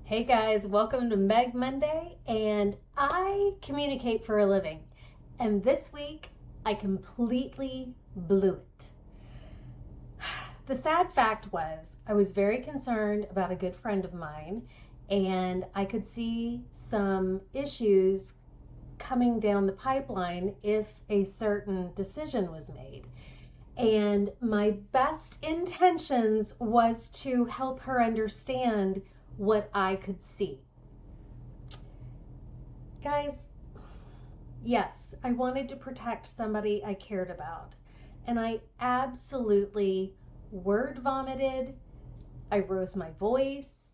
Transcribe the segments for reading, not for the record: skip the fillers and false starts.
Hey guys, welcome to Meg Monday, and I communicate for a living. And this week, I completely blew it. The sad fact was, I was very concerned about a good friend of mine, and I could see some issues coming down the pipeline if a certain decision was made. And my best intentions was to help her understand what I could see. Guys, yes, I wanted to protect somebody I cared about. And I absolutely word vomited. I rose my voice.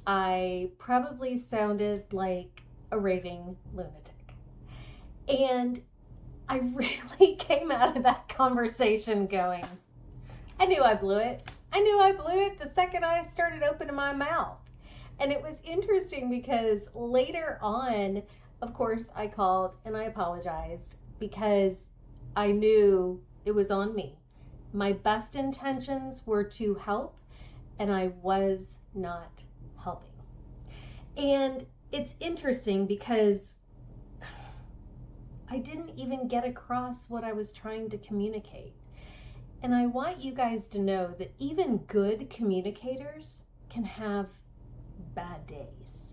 I probably sounded like a raving lunatic. And I really came out of that conversation going, I knew I blew it. I knew I blew it the second I started opening my mouth. And it was interesting because later on, of course, I called and I apologized because I knew it was on me. My best intentions were to help, and I was not helping. And it's interesting because I didn't even get across what I was trying to communicate. And I want you guys to know that even good communicators can have bad days.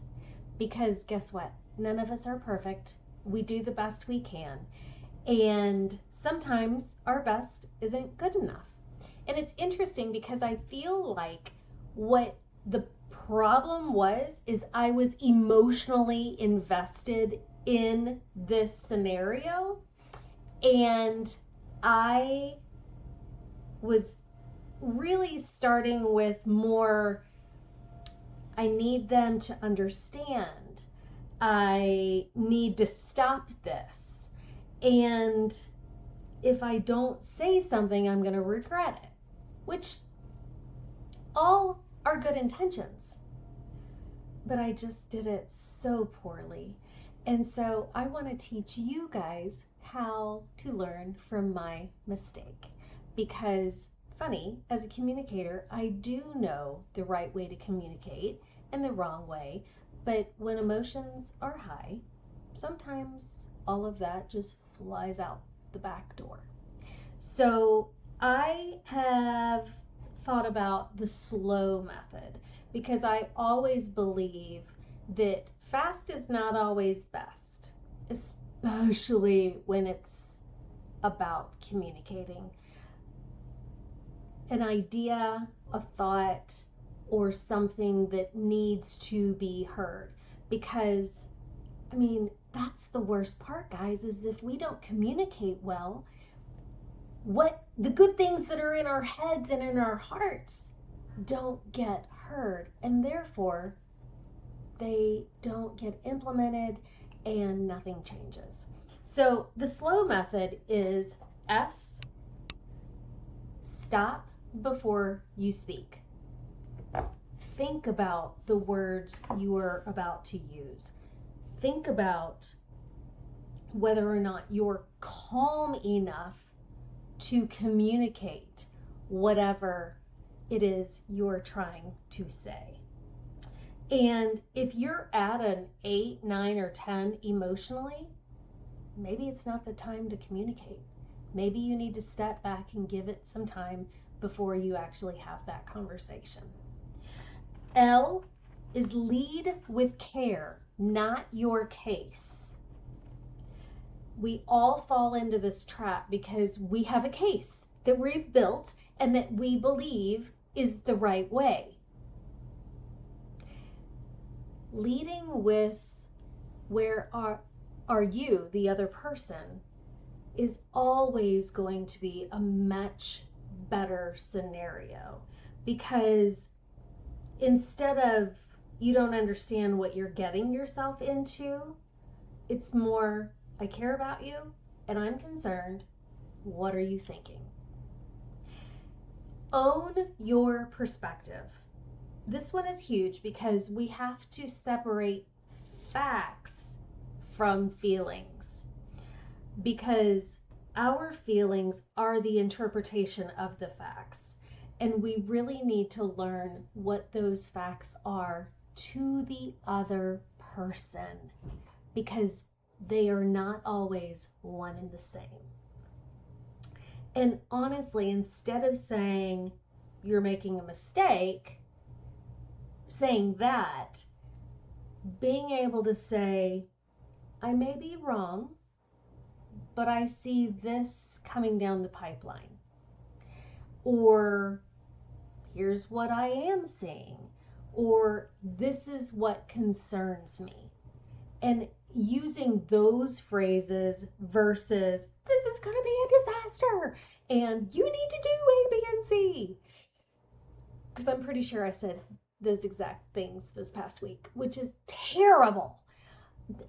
Because guess what? None of us are perfect. We do the best we can. And sometimes our best isn't good enough. And it's interesting because I feel like what the problem was is I was emotionally invested in this scenario, and I was really starting with more, I need them to understand. I need to stop this. And if I don't say something, I'm going to regret it, which all are good intentions. But I just did it so poorly. And so I want to teach you guys how to learn from my mistake. Because, funny, as a communicator, I do know the right way to communicate and the wrong way. But when emotions are high, sometimes all of that just flies out the back door. So I have thought about the slow method because I always believe that fast is not always best, especially when it's about communicating an idea, a thought, or something that needs to be heard. Because, that's the worst part, guys, is if we don't communicate well, what the good things that are in our heads and in our hearts don't get heard, and therefore they don't get implemented and nothing changes. So the slow method is S, stop before you speak. Think about the words you are about to use. Think about whether or not you're calm enough to communicate whatever it is you're trying to say. And if you're at an 8, 9, or 10 emotionally, maybe it's not the time to communicate. Maybe you need to step back and give it some time before you actually have that conversation. L is lead with care, not your case. We all fall into this trap because we have a case that we've built and that we believe is the right way. Leading with where are you, the other person, is always going to be a much better scenario, because instead of you don't understand what you're getting yourself into, it's more, I care about you and I'm concerned. What are you thinking? Own your perspective. This one is huge because we have to separate facts from feelings, because our feelings are the interpretation of the facts, and we really need to learn what those facts are to the other person, because they are not always one and the same. And honestly, instead of saying you're making a mistake, saying that, being able to say, I may be wrong, but I see this coming down the pipeline. Or here's what I am seeing. Or this is what concerns me. And using those phrases versus this is going to be a disaster and you need to do A, B, and C. Because I'm pretty sure I said those exact things this past week, which is terrible.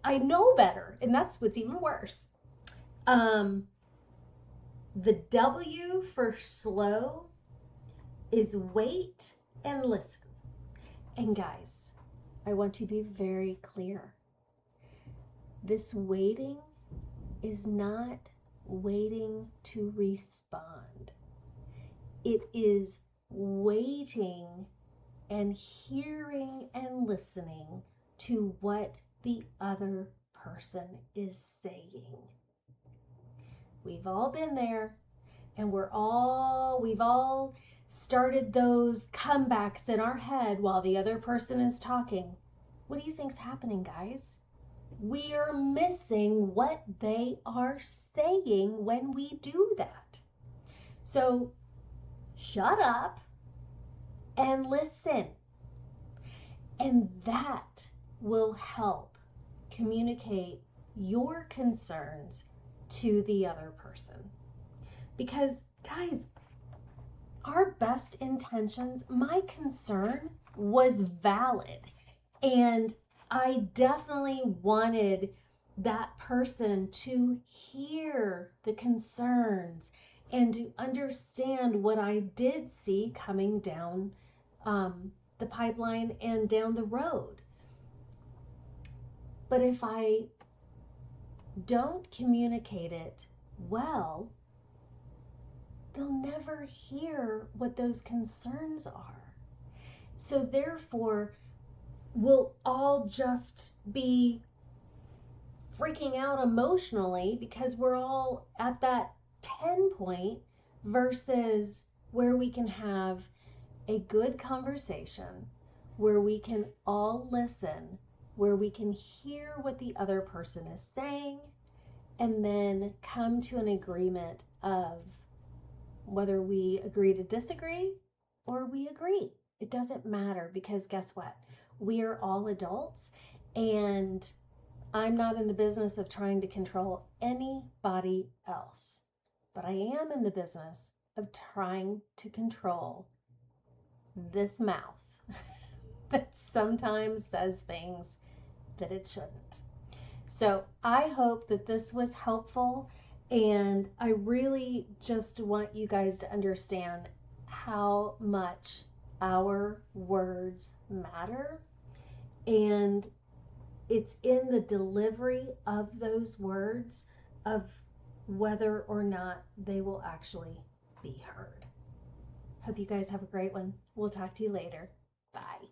I know better, and that's what's even worse. The W for slow is wait and listen. And guys, I want to be very clear. This waiting is not waiting to respond. It is waiting and hearing and listening to what the other person is saying. We've all been there, and we've all started those comebacks in our head while the other person is talking. What do you think's happening, guys? We are missing what they are saying when we do that. So shut up and listen. And that will help communicate your concerns to the other person. Because, guys, our best intentions, my concern was valid. And I definitely wanted that person to hear the concerns and to understand what I did see coming down the pipeline and down the road. But if I don't communicate it well, they'll never hear what those concerns are. So therefore, we'll all just be freaking out emotionally because we're all at that 10 point versus where we can have a good conversation, where we can all listen, where we can hear what the other person is saying, and then come to an agreement of whether we agree to disagree or we agree. It doesn't matter, because guess what? We are all adults, and I'm not in the business of trying to control anybody else. But I am in the business of trying to control this mouth that sometimes says things that it shouldn't. So I hope that this was helpful, and I really just want you guys to understand how much our words matter, and it's in the delivery of those words of whether or not they will actually be heard. Hope you guys have a great one. We'll talk to you later. Bye.